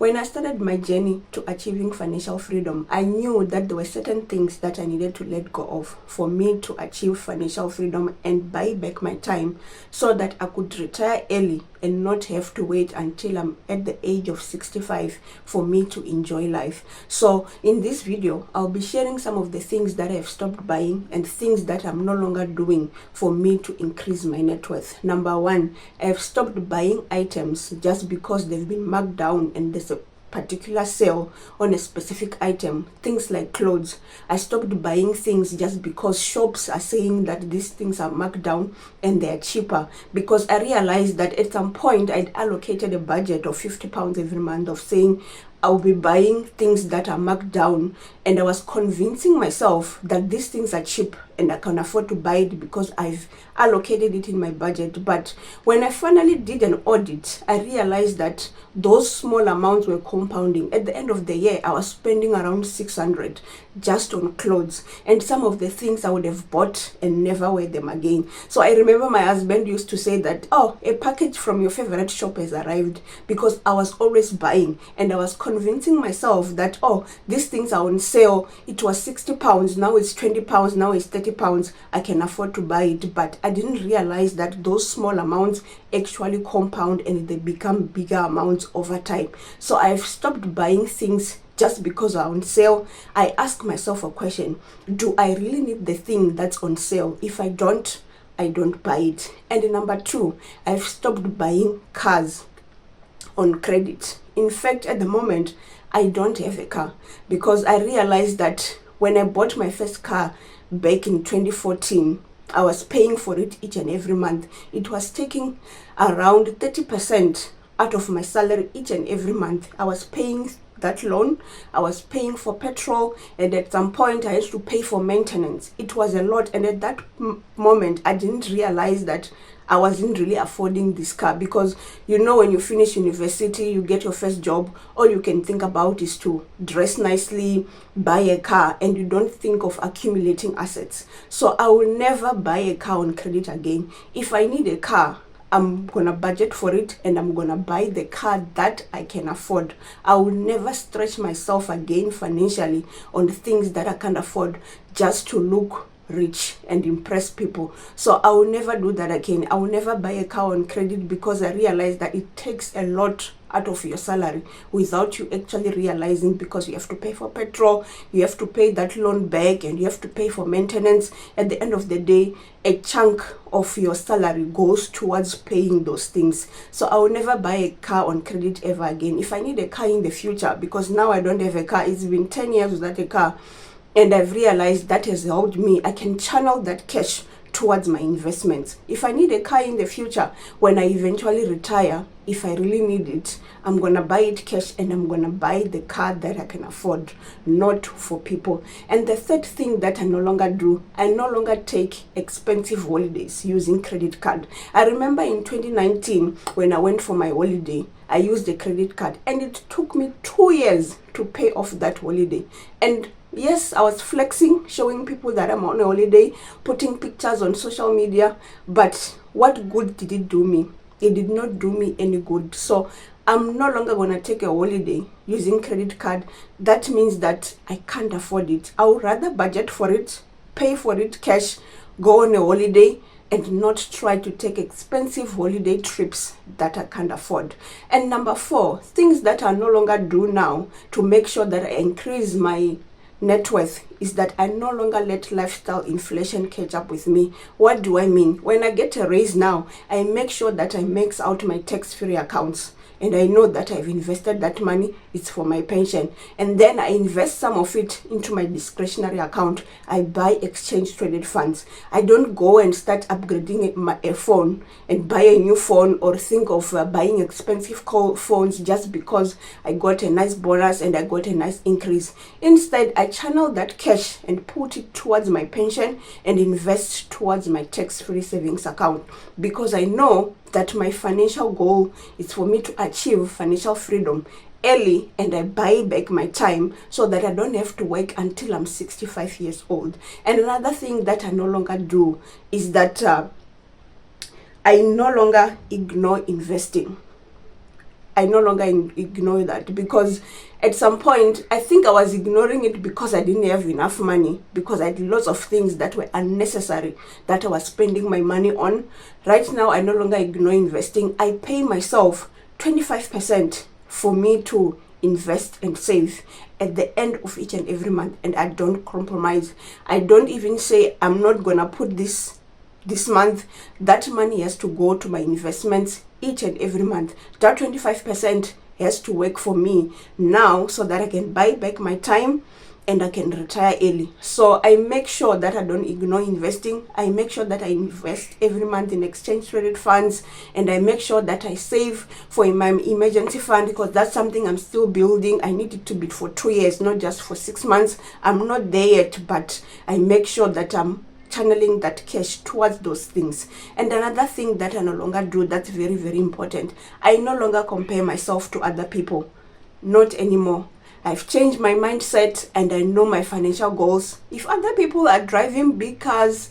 When I started my journey to achieving financial freedom, I knew that there were certain things that I needed to let go of for me to achieve financial freedom and buy back my time so that I could retire early and not have to wait until I'm at the age of 65 for me to enjoy life. So in this video, I'll be sharing some of the things that I've stopped buying and things that I'm no longer doing for me to increase my net worth. Number one, I've stopped buying items just because they've been marked down and there's a particular sale on a specific item. Things like clothes, I stopped buying things just because shops are saying that these things are marked down and they're cheaper, because I realized that at some point I'd allocated a budget of £50 every month of saying I'll be buying things that are marked down, and I was convincing myself that these things are cheap and I can afford to buy it because I've allocated it in my budget. But when I finally did an audit, I realized that those small amounts were compounding. At the end of the year, I was spending around 600 just on clothes, and some of the things I would have bought and never wear them again. So I remember my husband used to say that, oh, a package from your favorite shop has arrived, because I was always buying and I was convincing myself that, oh, these things are on sale. It was £60, now it's £20, now it's £30. I can afford to buy it. But I didn't realize that those small amounts actually compound and they become bigger amounts over time. So I've stopped buying things just because are on sale. I ask myself a question: do I really need the thing that's on sale? If I don't buy it. And number two, I've stopped buying cars on credit. In fact, at the moment, I don't have a car, because I realized that when I bought my first car back in 2014, I was paying for it each and every month. It was taking around 30% out of my salary each and every month. I was paying that loan, I was paying for petrol, and at some point I used to pay for maintenance. It was a lot, and at that moment I didn't realize that I wasn't really affording this car, because you know, when you finish university, you get your first job, all you can think about is to dress nicely, buy a car, and you don't think of accumulating assets. So I will never buy a car on credit again. If I need a car, I'm gonna budget for it and I'm gonna buy the car that I can afford. I will never stretch myself again financially on things that I can't afford just to look rich and impress people. So I will never do that again. I will never buy a car on credit, because I realize that it takes a lot out of your salary without you actually realizing, because you have to pay for petrol, you have to pay that loan back, and you have to pay for maintenance. At the end of the day, a chunk of your salary goes towards paying those things. So I will never buy a car on credit ever again. If I need a car in the future, because now I don't have a car, it's been 10 years without a car, and I've realized that has helped me. I can channel that cash towards my investments. If I need a car in the future, when I eventually retire, if I really need it, I'm gonna buy it cash and I'm gonna buy the car that I can afford, not for people. And the third thing that I no longer do, I no longer take expensive holidays using credit card. I remember in 2019 when I went for my holiday, I used a credit card, and it took me 2 years to pay off that holiday. And yes, I was flexing, showing people that I'm on a holiday, putting pictures on social media, but what good did it do me? It did not do me any good. So I'm no longer going to take a holiday using credit card. That means that I can't afford it. I would rather budget for it, pay for it cash, go on a holiday, and not try to take expensive holiday trips that I can't afford. And number four, things that I no longer do now to make sure that I increase my net worth, is that I no longer let lifestyle inflation catch up with me. What do I mean? When I get a raise now, I make sure that I max out my tax-free accounts, and I know that I've invested that money, it's for my pension, and then I invest some of it into my discretionary account. I buy exchange traded funds. I don't go and start upgrading a phone and buy a new phone, or think of buying expensive phones just because I got a nice bonus and I got a nice increase. Instead, I channel that cash and put it towards my pension and invest towards my tax-free savings account, because I know that my financial goal is for me to achieve financial freedom early, and I buy back my time so that I don't have to work until I'm 65 years old. And another thing that I no longer do is that I no longer ignore investing. I no longer ignore that, because at some point I think I was ignoring it because I didn't have enough money, because I had lots of things that were unnecessary that I was spending my money on. Right now I no longer ignore investing. I pay myself 25% for me to invest and save at the end of each and every month, and I don't compromise. I don't even say I'm not gonna put this month. That money has to go to my investments each and every month. That 25% has to work for me now, so that I can buy back my time and I can retire early. So I make sure that I don't ignore investing. I make sure that I invest every month in exchange traded funds, and I make sure that I save for my emergency fund, because that's something I'm still building. I need it to be for 2 years, not just for 6 months. I'm not there yet, but I make sure that I'm channeling that cash towards those things. And another thing that I no longer do, that's very, very important, I no longer compare myself to other people. Not anymore. I've changed my mindset and I know my financial goals. If other people are driving big cars,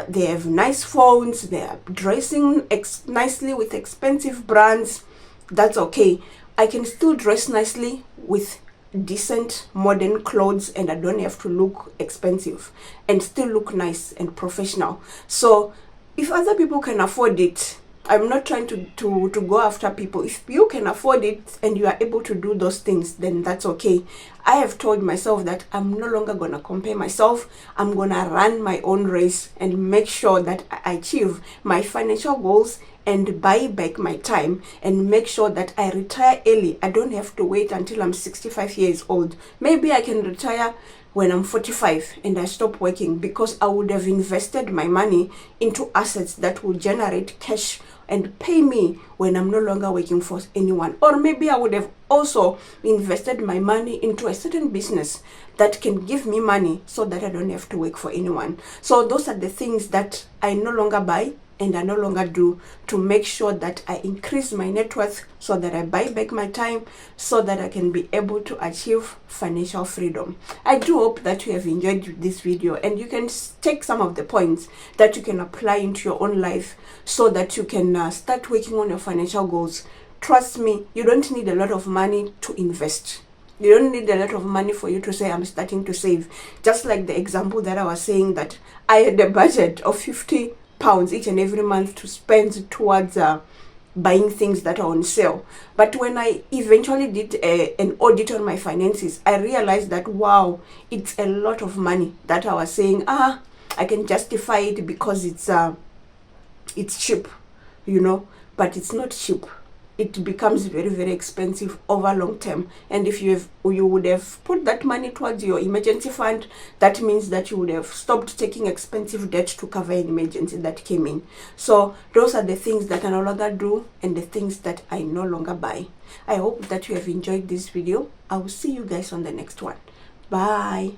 they have nice phones, they are dressing nicely with expensive brands, that's okay. I can still dress nicely with decent modern clothes, and I don't have to look expensive and still look nice and professional. So if other people can afford it, I'm not trying to go after people. If you can afford it and you are able to do those things, then that's okay. I have told myself that I'm no longer gonna compare myself. I'm gonna run my own race and make sure that I achieve my financial goals and buy back my time and make sure that I retire early. I don't have to wait until I'm 65 years old. Maybe I can retire when I'm 45 and I stop working, because I would have invested my money into assets that will generate cash and pay me when I'm no longer working for anyone. Or maybe I would have also invested my money into a certain business that can give me money so that I don't have to work for anyone. So those are the things that I no longer buy and I no longer do, to make sure that I increase my net worth, so that I buy back my time, so that I can be able to achieve financial freedom. I do hope that you have enjoyed this video and you can take some of the points that you can apply into your own life, so that you can start working on your financial goals. Trust me, you don't need a lot of money to invest. You don't need a lot of money for you to say, I'm starting to save. Just like the example that I was saying, that I had a budget of £50 each and every month to spend towards buying things that are on sale. But when I eventually did an audit on my finances, I realized that, wow, it's a lot of money that I was saying, I can justify it because it's cheap, but it's not cheap. It becomes very, very expensive over long term. And if you would have put that money towards your emergency fund, that means that you would have stopped taking expensive debt to cover an emergency that came in. So those are the things that I no longer do and the things that I no longer buy. I hope that you have enjoyed this video. I will see you guys on the next one. Bye.